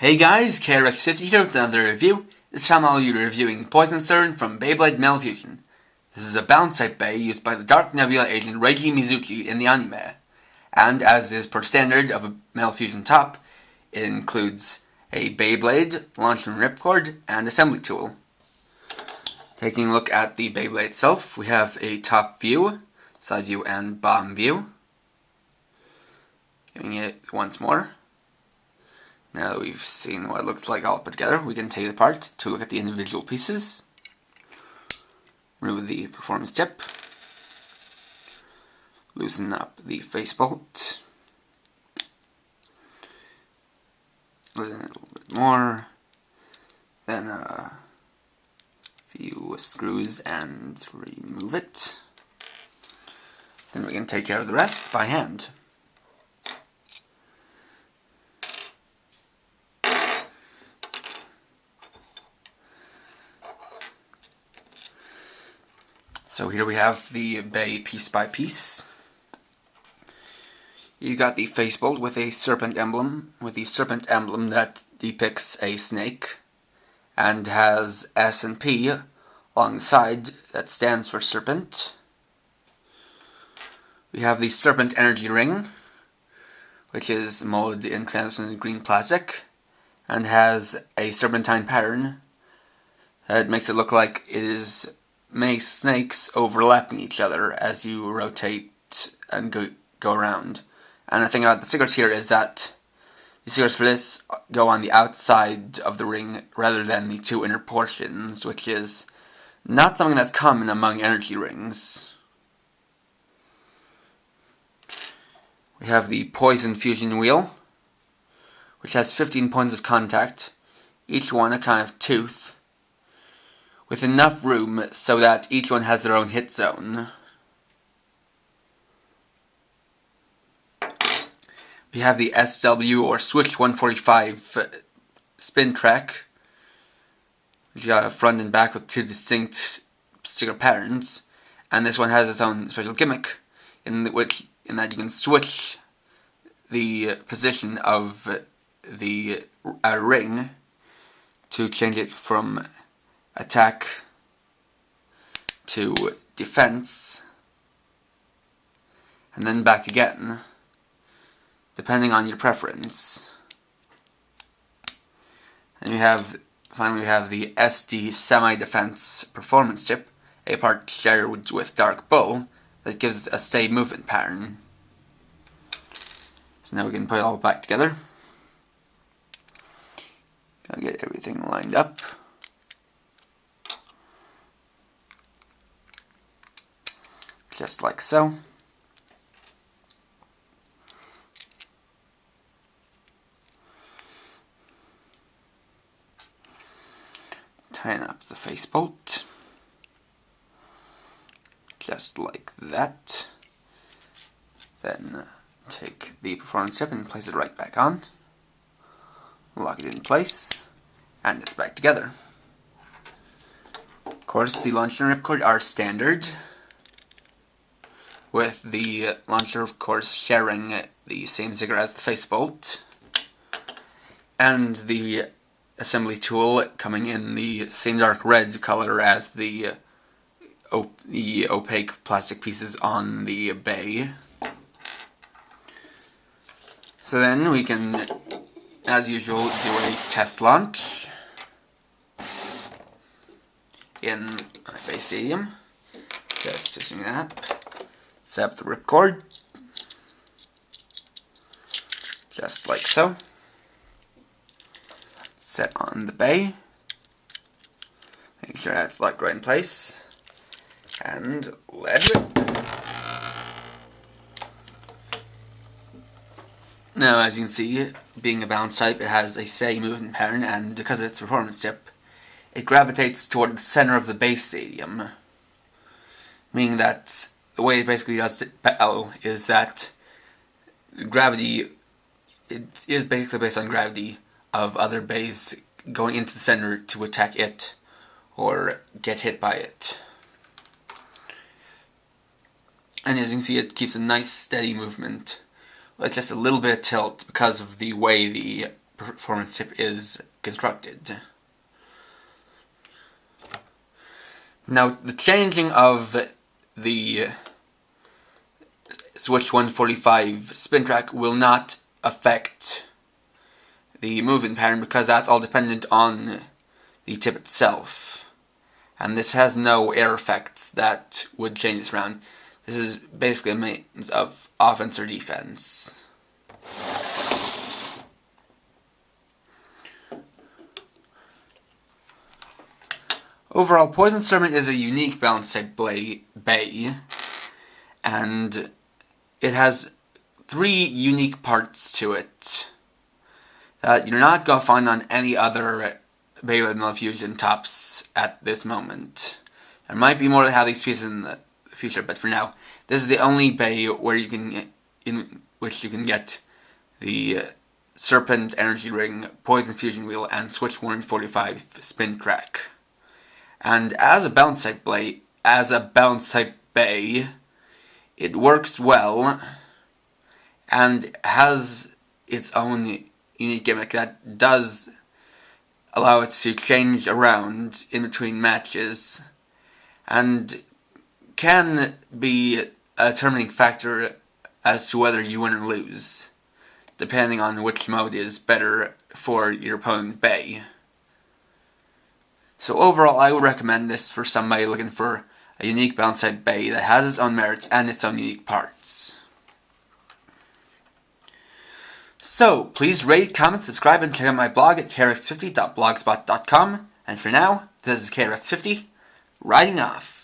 Hey guys, KRX50 here with another review. This time I'll be reviewing Poison Serpent from Beyblade Malefusion. This is a balance type Bey used by the Dark Nebula agent Reiji Mizuki in the anime. And as is per standard of a Malefusion top, it includes a Beyblade, launcher and ripcord, and assembly tool. Taking a look at the Beyblade itself, we have a top view, side view, and bottom view. Giving it once more. Now that we've seen what it looks like all put together, we can take it apart to look at the individual pieces. Remove the performance tip. Loosen up the face bolt. Loosen it a little bit more. Then a few screws and remove it. Then we can take care of the rest by hand. So here we have the Bey piece by piece. You got the face bolt with a serpent emblem, that depicts a snake, and has S and P along the side that stands for serpent. We have the serpent energy ring, which is molded in translucent green plastic, and has a serpentine pattern that makes it look like it is many snakes overlapping each other as you rotate and go around. And the thing about the stickers here is that the stickers for this go on the outside of the ring rather than the two inner portions, which is not something that's common among energy rings. We have the Poison Fusion wheel, which has 15 points of contact, each one a kind of tooth, with enough room so that each one has their own hit zone. We have the SW or Switch 145 spin track, which got a front and back with two distinct sticker patterns, and this one has its own special gimmick in that you can switch the position of the ring to change it from attack to defense, and then back again, depending on your preference. And finally we have the SD Semi-Defense Performance Chip, a part shared with Dark Bull, that gives a stay movement pattern. So now we can put it all back together. Gotta get everything lined up. Just like so. Tighten up the face bolt. Just like that. Then take the performance chip and place it right back on. Lock it in place. And it's back together. Of course, the launcher and ripcord are standard, with the launcher, of course, sharing the same sticker as the face bolt, and the assembly tool coming in the same dark red color as the opaque plastic pieces on the Bey. So then we can, as usual, do a test launch in my Bey Stadium. Just pushing that up. Set up the ripcord, just like so. Set on the Bey, make sure that's locked right in place, and let rip. Now, as you can see, being a balance type, it has a steady movement pattern, and because of its performance tip, it gravitates toward the center of the Bey Stadium, meaning that the way it basically does it is that gravity, it is basically based on gravity of other Beys going into the center to attack it or get hit by it. And as you can see, it keeps a nice steady movement with just a little bit of tilt because of the way the performance tip is constructed. Now, the changing of the switch 145 spin track will not affect the movement pattern because that's all dependent on the tip itself. And this has no air effects that would change this around. This is basically a means of offense or defense. Overall, Poison Serpent is a unique balance type bay, and it has 3 unique parts to it that you're not going to find on any other Beyblade Null Fusion tops at this moment. There might be more to have these pieces in the future, but for now, this is the only bay where you can, in which you can get the Serpent Energy Ring, Poison Fusion Wheel, and Switch 145 Spin Track. And as a balance type bay, it works well and has its own unique gimmick that does allow it to change around in between matches and can be a determining factor as to whether you win or lose, depending on which mode is better for your opponent's bay. So overall, I would recommend this for somebody looking for a unique balance type bay that has its own merits and its own unique parts. So, please rate, comment, subscribe, and check out my blog at krx50.blogspot.com. And for now, this is KRX50, riding off.